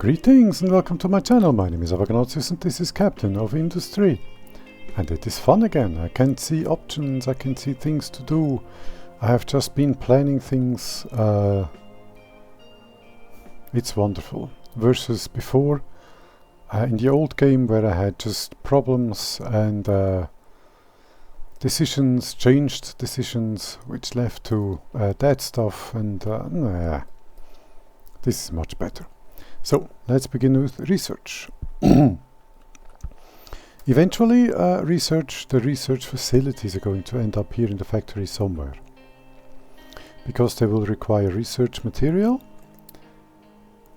Greetings and welcome to my channel. My name is Avagnatius and this is Captain of Industry. And it is fun again. I can see options, I can see things to do. I have just been planning things. It's wonderful. Versus before, in the old game where I had just problems and decisions, changed decisions, which left to dead stuff, and nah, this is much better. So let's begin with research. Eventually, the research facilities are going to end up here in the factory somewhere, because they will require research material,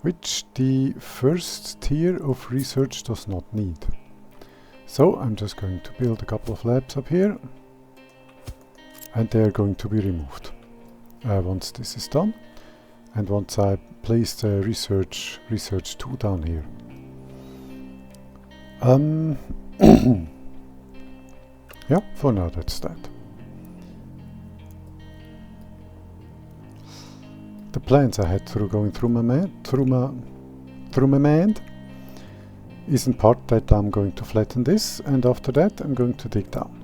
which the first tier of research does not need. So I'm just going to build a couple of labs up here, and they are going to be removed once this is done, and once I place the research 2 down here. Yeah, for now that's that. The plans I had going through my mind is in part that I'm going to flatten this, and after that I'm going to dig down.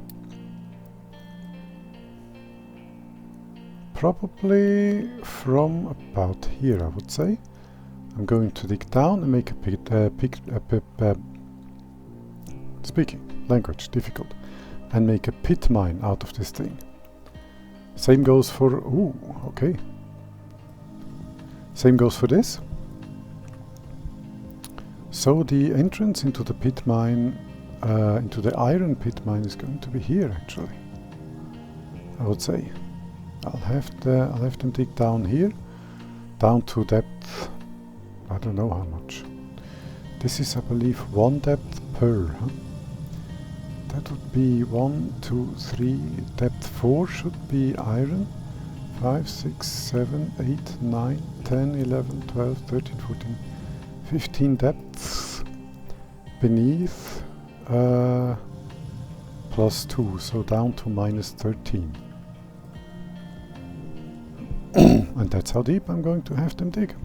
Probably from about here, I would say. I'm going to dig down and make a speaking language difficult, and make a pit mine out of this thing. Same goes for okay. Same goes for this. So the entrance into the pit mine, into the iron pit mine, is going to be here. Actually, I would say. I'll have them dig down here, down to depth. I don't know how much. This is, I believe, 1 depth per. Huh? That would be 1, 2, 3. Depth 4 should be iron. 5, 6, 7, 8, 9, 10, 11, 12, 13, 14, 15 depths beneath, plus 2, so down to minus 13. And that's how deep I'm going to have them dig.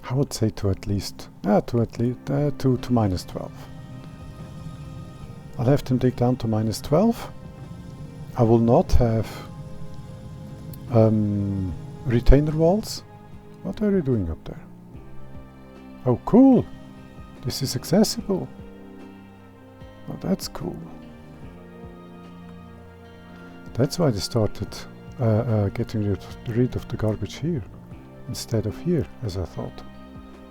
I would say to minus 12. I'll have them dig down to minus 12. I will not have retainer walls. What are you doing up there? Oh, cool! This is accessible. Oh, that's cool. That's why they started getting rid of the garbage here instead of here, as I thought.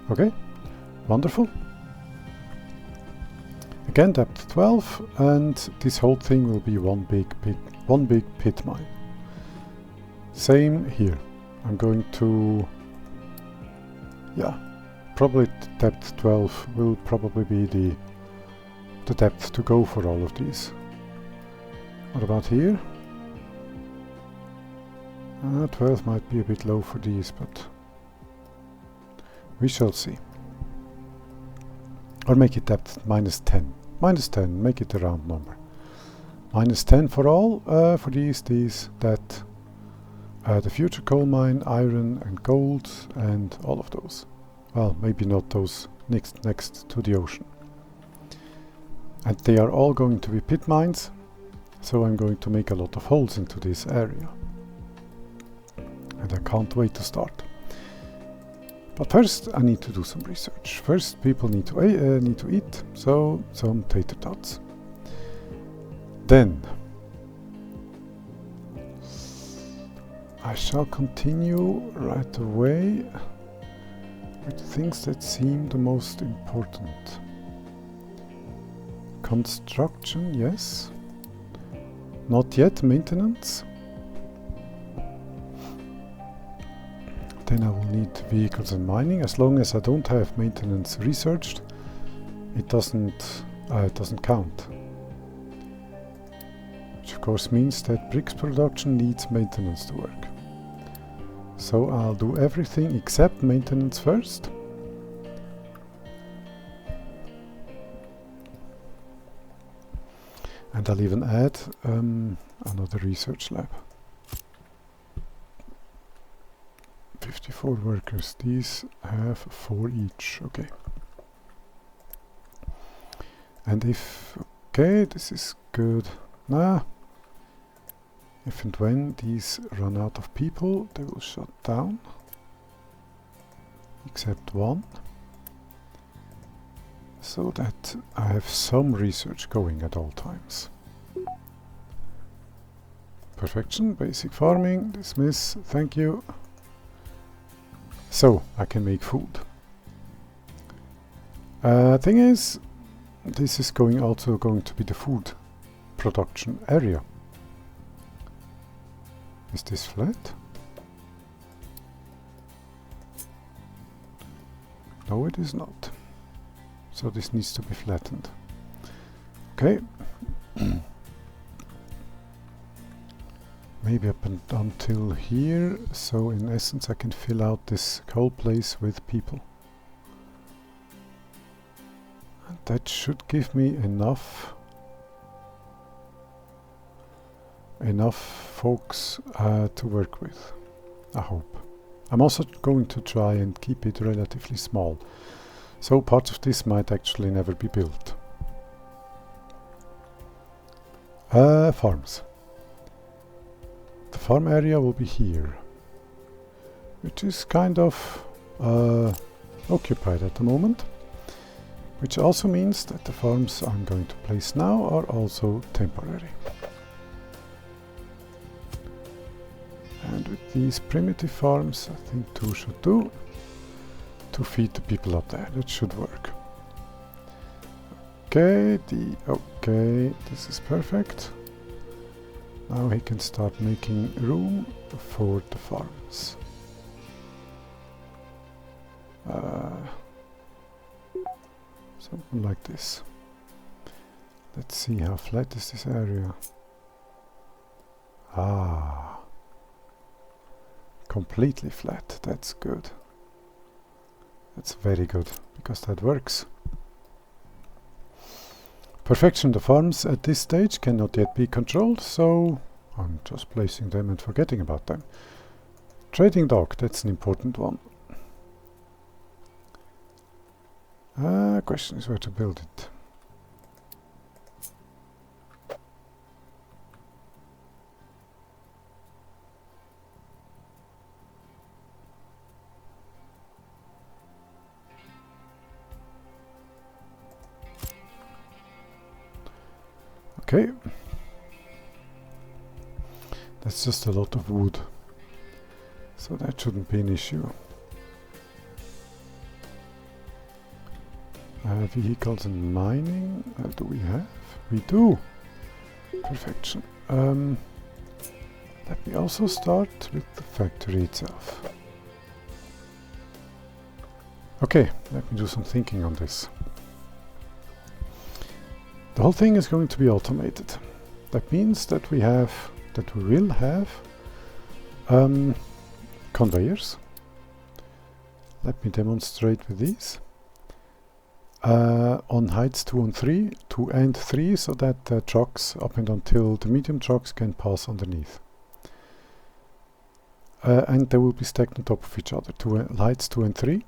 Okay, wonderful. Again, depth 12, and this whole thing will be one big pit mine. Same here. I'm going to, probably depth 12 will probably be the depth to go for all of these. What about here? 12 might be a bit low for these, but we shall see. Or make it depth minus 10. Minus 10, make it a round number. Minus 10 for all, for these, that. The future coal mine, iron and gold, and all of those. Well, maybe not those next to the ocean. And they are all going to be pit mines, so I'm going to make a lot of holes into this area. And I can't wait to start. But first I need to do some research. First people need to eat, so some tater tots. Then I shall continue right away with things that seem the most important. Construction, yes. Not yet maintenance. Then I will need vehicles and mining. As long as I don't have maintenance researched, it doesn't count. Which of course means that bricks production needs maintenance to work. So I'll do everything except maintenance first. And I'll even add another research lab. 54 workers. These have 4 each. Okay. And if... Okay, this is good. Nah. If and when these run out of people, they will shut down. Except one. So that I have some research going at all times. Perfection, basic farming, dismiss, thank you. So, I can make food. Thing is, this is also going to be the food production area. Is this flat? No, it is not. So this needs to be flattened. Okay. Maybe up until here, so in essence I can fill out this whole place with people. And that should give me enough folks to work with, I hope. I'm also going to try and keep it relatively small. So parts of this might actually never be built. Farms. The farm area will be here, which is kind of occupied at the moment, which also means that the farms I'm going to place now are also temporary. And with these primitive farms, I think 2 should do, to feed the people up there. That should work. Okay, this is perfect. Now he can start making room for the farms. Something like this. Let's see, how flat is this area? Ah, completely flat. That's good. That's very good, because that works. Perfection. The farms at this stage cannot yet be controlled, so I'm just placing them and forgetting about them. Trading dock, that's an important one. Question is where to build it. Okay. That's just a lot of wood, so that shouldn't be an issue. Vehicles and mining, do we have? We do! Perfection. Let me also start with the factory itself. Okay, let me do some thinking on this. The whole thing is going to be automated. That means that we will have conveyors. Let me demonstrate with these. On heights 2 and 3, so that the trucks up and until the medium trucks can pass underneath. And they will be stacked on top of each other, heights 2 and 3,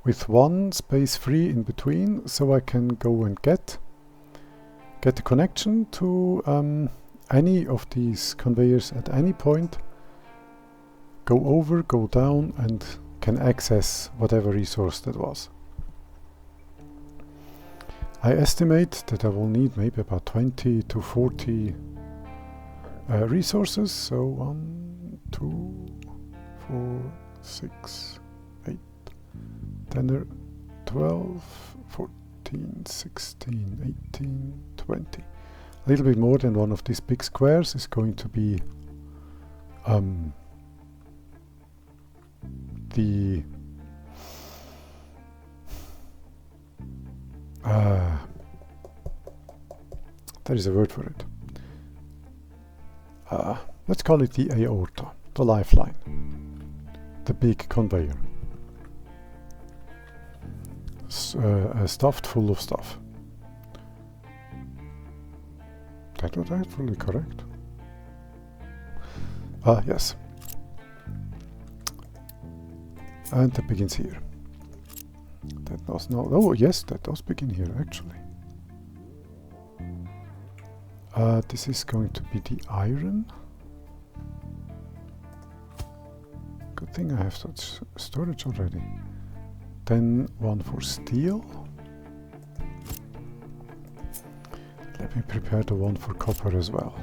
with one space free in between, so I can go and get a connection to any of these conveyors at any point, go over, go down, and can access whatever resource that was. I estimate that I will need maybe about 20 to 40 resources. So 1, 2, 4, 6, 8, 10, 12, 14, 16, 18, 20. A little bit more than one of these big squares is going to be the there is a word for it. Let's call it the aorta, the lifeline, the big conveyor, stuffed full of stuff. That was actually correct. Yes. And that begins here. That does not... Oh, yes, that does begin here, actually. This is going to be the iron. Good thing I have such storage already. Then one for steel. Let me prepare the one for copper as well.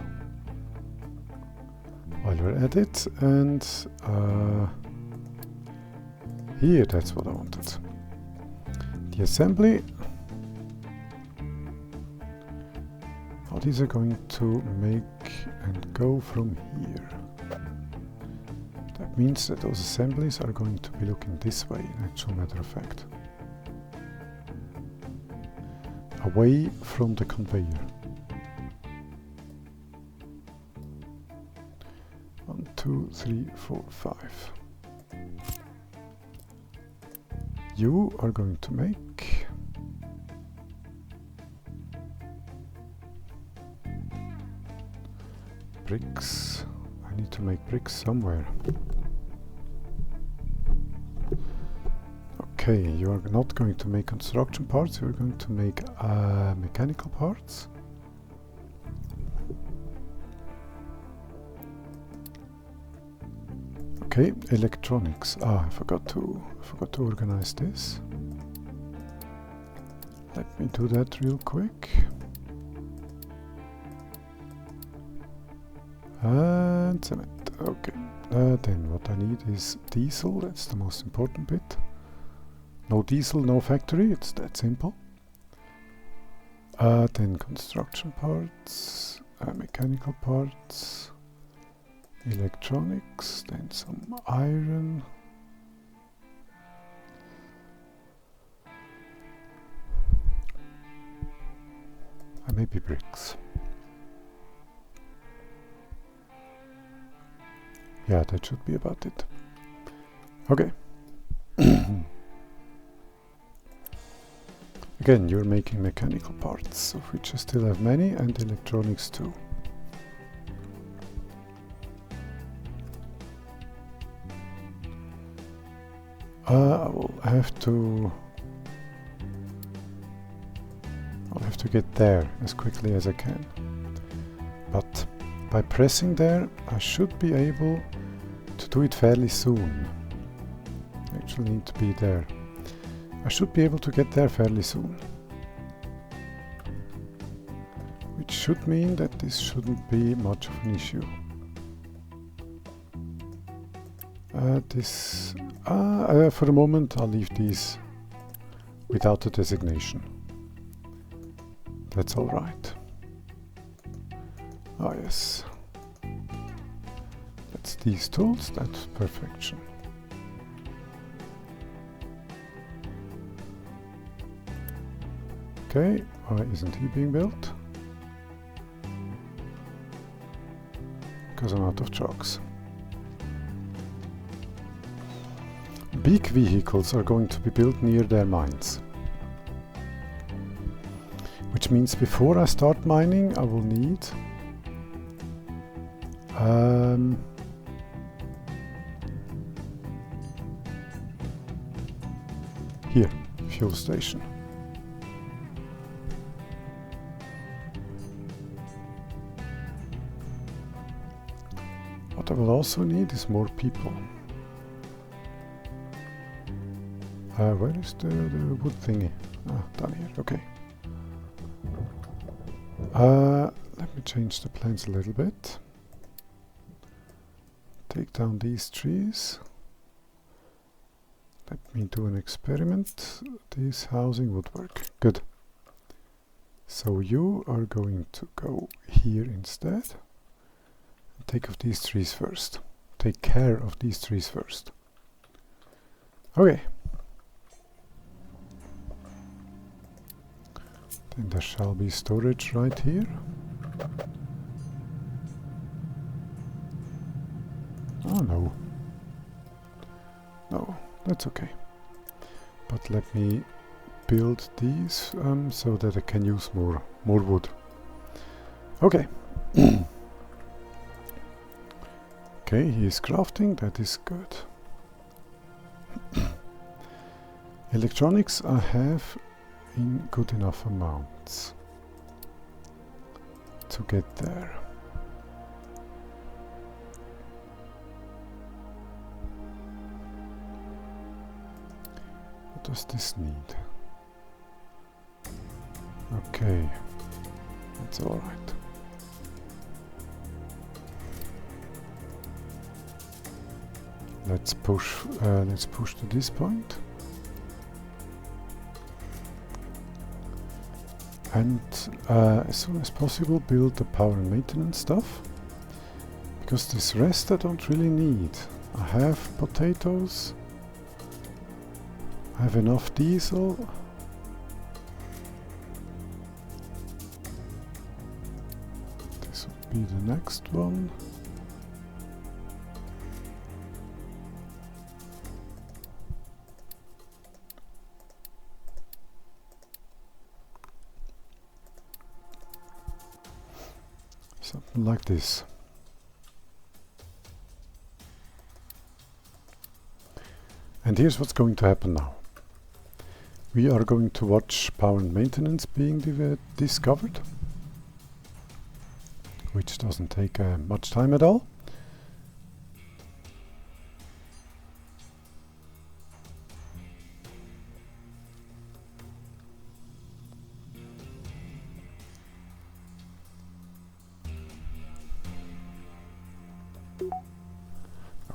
While we're at it, and here, that's what I wanted. The assembly. How these are going to make and go from here. That means that those assemblies are going to be looking this way, in actual matter of fact. Away from the conveyor. 1, 2, 3, 4, 5. You are going to make bricks. I need to make bricks somewhere. Okay, you are not going to make construction parts, you are going to make mechanical parts. Okay, electronics. I forgot to organize this. Let me do that real quick. And cement. Okay. Then what I need is diesel. That's the most important bit. No diesel, no factory. It's that simple. Then construction parts, mechanical parts. Electronics, then some iron. And maybe bricks. Yeah, that should be about it. Okay. Again, you're making mechanical parts, of which I still have many, and electronics too. I'll have to get there as quickly as I can. But by pressing there, I should be able to do it fairly soon. I actually need to be there. I should be able to get there fairly soon. Which should mean that this shouldn't be much of an issue. For the moment, I'll leave these without a designation. That's all right. Ah, yes. That's these tools. That's perfection. Okay, why isn't he being built? Because I'm out of trucks. Big vehicles are going to be built near their mines. Which means before I start mining, I will need here, fuel station. What I will also need is more people. Where is the wood thingy? Ah, down here, okay. Let me change the plans a little bit. Take down these trees. Let me do an experiment. This housing would work. Good. So you are going to go here instead. Take of these trees first. Take care of these trees first. Okay. Then there shall be storage right here. Oh no. No, that's okay. But let me build these so that I can use more wood. Okay. Okay, he is crafting, that is good. Electronics I have in good enough amounts to get there. What does this need? Okay, that's all right. Let's push to this point. And as soon as possible build the power and maintenance stuff, because this rest I don't really need. I have potatoes, I have enough diesel, this would be the next one. Something like this. And here's what's going to happen now. We are going to watch power and maintenance being discovered, which doesn't take much time at all.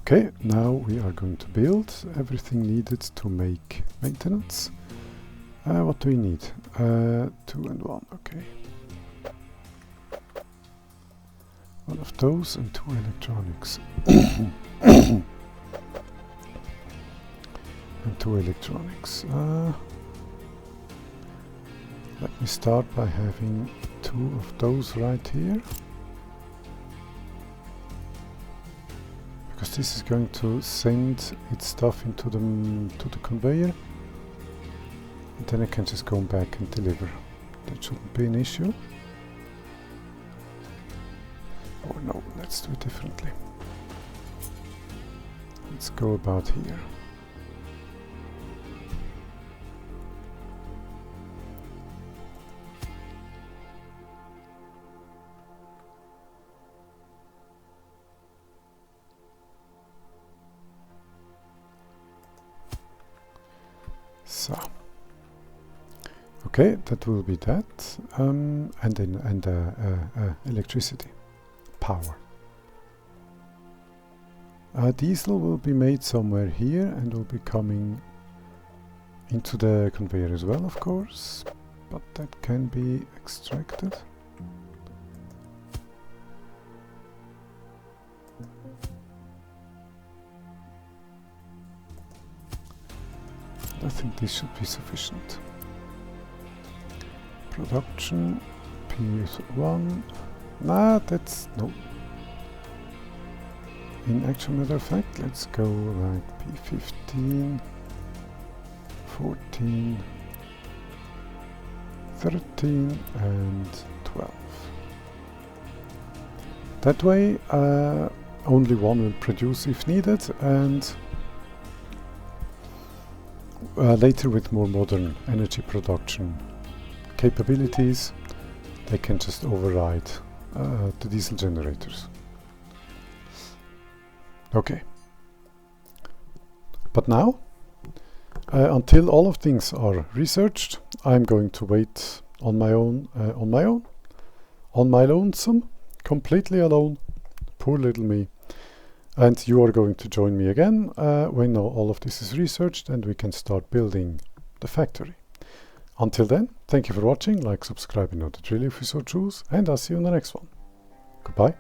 Okay, now we are going to build everything needed to make maintenance. What do we need? 2 and 1, okay. One of those and 2 electronics. And 2 electronics. Let me start by having 2 of those right here. Because this is going to send its stuff into the conveyor, and then I can just go back and deliver. That shouldn't be an issue. Oh no, let's do it differently. Let's go about here. So, okay, that will be that, and then electricity, power. Diesel will be made somewhere here and will be coming into the conveyor as well, of course, but that can be extracted. I think this should be sufficient. Production P1. Nah, that's no. In actual matter of fact, let's go like P15, 14, 13 and 12. That way only one will produce if needed, and later with more modern energy production capabilities they can just override the diesel generators. Okay. But now, until all of things are researched, I'm going to wait on my own, on my lonesome, completely alone. Poor little me. And you are going to join me again when all of this is researched and we can start building the factory. Until then, thank you for watching, like, subscribe and know the drill if you so choose, and I'll see you in the next one. Goodbye.